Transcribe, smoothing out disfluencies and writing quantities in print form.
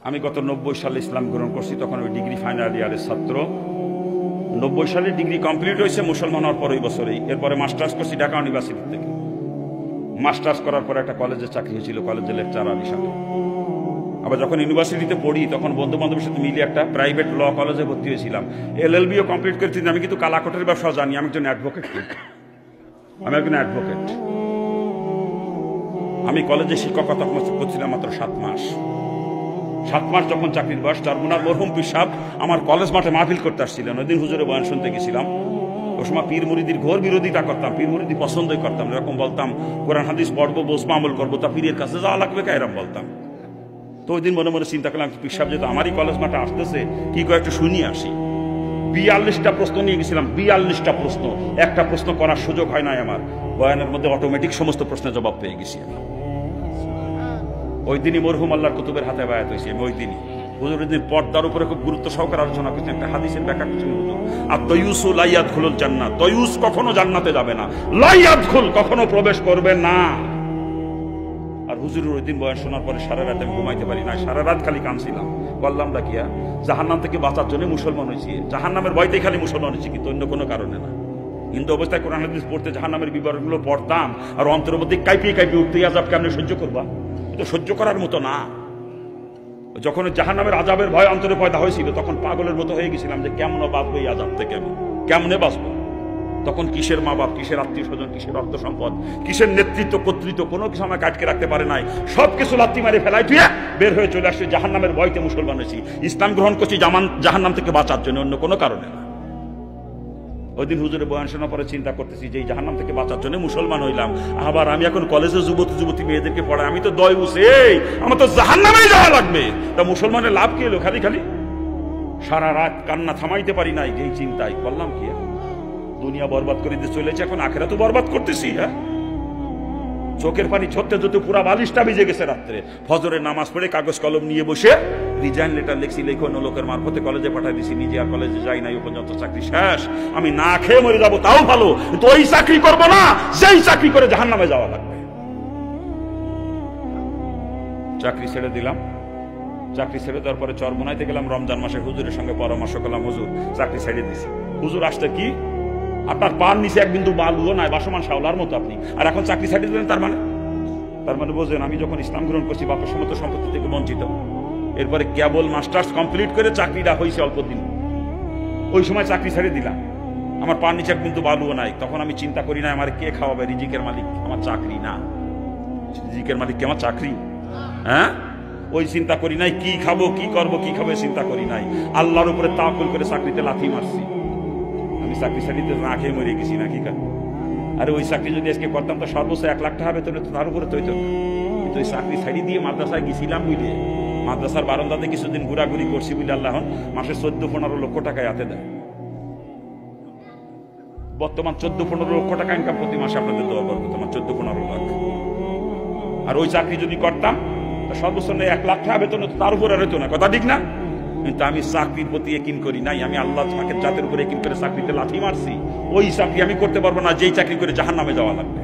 আমি গত 90 সালে ইসলাম গ্রহণ করছি, তখন ওই ডিগ্রি ফাইনাল ইয়ারের ছাত্র। 90 সালে ডিগ্রি কমপ্লিট হয়েছে মুসলমান হওয়ার পর ওই বছরেই। এরপরে মাস্টার্স করছি ঢাকা ইউনিভার্সিটি থেকে। মাস্টার্স করার পর একটা কলেজে চাকরি হয়েছিল, কলেজের লেকচারার হিসাবে। আবার যখন ইউনিভার্সিটিতে পড়ি তখন বন্ধু বান্ধবের সাথে মিলে একটা প্রাইভেট ল কলেজে ভর্তি হয়েছিলাম। LLBও কমপ্লিট করেছি। আমি কিন্তু কালাকটের ব্যবসা জানি, আমি একজন অ্যাডভোকেট। আমি কলেজে শিক্ষকতা করছিলাম মাত্র 7 মাস। 7 মাস যখন চাকরির বয়স, চরমুনার মরহুম পীর সাহেব আমার কলেজ মাঠে মাহফিল করতে আসছিলেন। ওই দিন হুজুরের বয়ান শুনতে গেছিলাম। ওই সময় পীর মুরিদির ঘোর বিরোধিতা করতাম, পীর মুরিদি পছন্দই করতাম। এরকম বলতাম কোরআন হাদিস পড়বো, বসবো, আমল করবো, তা পীরের কাছে যাওয়া লাগবে কা, এরকম বলতাম। তো ওই দিন মনে মনে চিন্তা করলাম পীর সাহেব যেহেতু আমারই কলেজ মাঠে আসতেছে, কি করে একটু শুনিয়ে আসি। 42টা প্রশ্ন নিয়ে গেছিলাম, 42টা প্রশ্ন। একটা প্রশ্ন করার সুযোগ হয় নাই আমার। বয়ানের মধ্যে অটোমেটিক সমস্ত প্রশ্নের জবাব পেয়ে গেছি আমি। ওই দিনই মরহুম আল্লাহর কুতুবের হাতে বায়াত হয়েছি আমি। ওই দিনই হুজুর দিন পর্দার উপরে খুব গুরুত্ব সহকারে আলোচনা করছেন, একটা হাদিসের ব্যাখ্যা করছেন হুজুর। আর তয়ুসু লা ইয়াদখুলুল জান্নাহ, তয়ুস কখনো জান্নাতে যাবে না, লা ইয়াদখুল কখনো প্রবেশ করবে না। আর হুজুরের ওই দিন বয়ান শোনার পরে সারা রাত আমি ঘুমাইতে পারি না, সারা রাত খালি কাঁদছিলাম। বললাম ডাকিয়া জাহান্নাম থেকে বাঁচার জন্য মুসলমান হয়েছি, জাহান্নামের ভয়তেই খালি মুসলমান হয়েছি, কিন্তু অন্য কোনো কারণে না। হিন্দু অবস্থায় কোরআন হাদিস পড়তে জাহান্নামের বিবরণগুলো পড়তাম, আর অন্তরের মধ্যে কাঁপিয়ে উঠতে, আযাব কেমনে সহ্য করবা, তো সহ্য করার মতো না। যখন জাহান্নামের আযাবের ভয় অন্তরে পয়দা হয়েছিল, তখন পাগলের মতো হয়ে গেছিলাম যে কেমন বাঁচবো এই আযাব থেকে, আমি কেমনে বাঁচবো। তখন কিসের মা বাপ, কিসের আত্মীয় স্বজন, কিসের অর্থ সম্পদ, কিসের নেতৃত্ব কর্তৃত্ব, কোনো কিছু আমাকে আটকে রাখতে পারে নাই। সবকিছু লাথি মারে ফেলাই তুই বের হয়ে চলে আসছে। জাহান্নামের ভয়তে মুসলমান হয়েছি, ইসলাম গ্রহণ করছি জাহান্নাম থেকে বাঁচার জন্য, অন্য কোনো কারণে না। ওই দিন হুজুরের বয়ান শোনার পরে চিন্তা করতেছি যে এই জাহান্নাম থেকে বাঁচার জন্য মুসলমান হইলাম, আবার আমি এখন কলেজে যুবতী মেয়েদেরকে পড়াই, আমি তো দয়ুসে, আমার তো জাহান্নামেই যাওয়া লাগবে। তা মুসলমানের লাভ কি এলো? খালি সারা রাত কান্না থামাইতে পারি নাই যে চিন্তায়। বললাম কি দুনিয়া বরবাদ করে দিয়ে চলেছে, এখন আখেরাতও বরবাদ করতেছি। হ্যাঁ, চোখের পানি ঝরতে যত পুরা বালিশটা ভিজে গেছে রাত্রে। ফজরের নামাজ পড়ে কাগজ কলম নিয়ে বসে রিজাইন লেটার লিখছি, লেখন লোকের মারফতে কলেজে পাঠাই দিছি। নিজে আর কলেজে যাই নাই, পর্যন্ত চাকরি শেষ। আমি না খেয়ে মরে যাবো তাও ভালো, তো ওই চাকরি করবো না যেই চাকরি করে জাহান্নামে যাওয়া লাগবে। চাকরি ছেড়ে দিলাম। চাকরি ছেড়ে দেওয়ার পরে চরমোনাইতে গেলাম রমজান মাসে, হুজুরের সঙ্গে পরামর্শ করলাম, হুজুর চাকরি ছেড়ে দিছি। হুজুর আসতে কি আপনার পান নিচে এক বিন্দু বালুও নাই, বাসমান শাওলার মতো আপনি, আর এখন চাকরি ছেড়ে দিলেন? তার মানে বোঝেন আমি যখন ইসলাম গ্রহণ করছি বাপের সমস্ত সম্পত্তি থেকে বঞ্চিত। এরপরে কেবল মাস্টার্স কমপ্লিট করে চাকরিটা হয়েছে অল্প দিন, ওই সময় চাকরি ছেড়ে দিলাম। আমার পান নিচে এক বিন্দু বালুও নাই। তখন আমি চিন্তা করি না আমার কে খাওয়াবে, রিজিকের মালিক আমার চাকরি না, রিজিকের মালিক কে আমার চাকরি। হ্যাঁ, ওই চিন্তা করি নাই কি খাবো, কি করবো, কি খাবো চিন্তা করি নাই। আল্লাহর উপরে তাওয়াক্কুল করে চাকরিতে লাথি মারছি। আমি চাকরি ছাড়িতে না খেয়ে মরে গেছি নাকি? আরে ওই চাকরি যদি আজকে করতাম তো সর্বোচ্চ 1 লাখ টাকা বেতন, তার উপরে তো হইতো। কিন্তু ওই চাকরি ছাড়ি দিয়ে মাদ্রাসায় গেছিলাম বুঝলে, মাদ্রাসার বারান্দাতে কিছুদিন ঘোরাঘুরি করছি বুঝলে, আল্লাহ মাসে 14-15 লক্ষ টাকা হাতে দেয়। বর্তমান 14-15 লক্ষ টাকা ইনকাম প্রতি মাসে আপনাদের দেওয়া করবো, তোমার 14-15 লাখ। আর ওই চাকরি যদি করতাম সর্বোচ্চ 1 লাখ টাকা বেতন, তার উপরে হইতো না, কথা ঠিক না? কিন্তু আমি চাকরির প্রতি ইকিন করি নাই, আমি আল্লাহ জাতের উপরে ইকিন করে চাকরিতে লাথি মারছি। ওই চাকরি আমি করতে পারবো না যেই চাকরি করে জাহান্নামে যাওয়া লাগবে।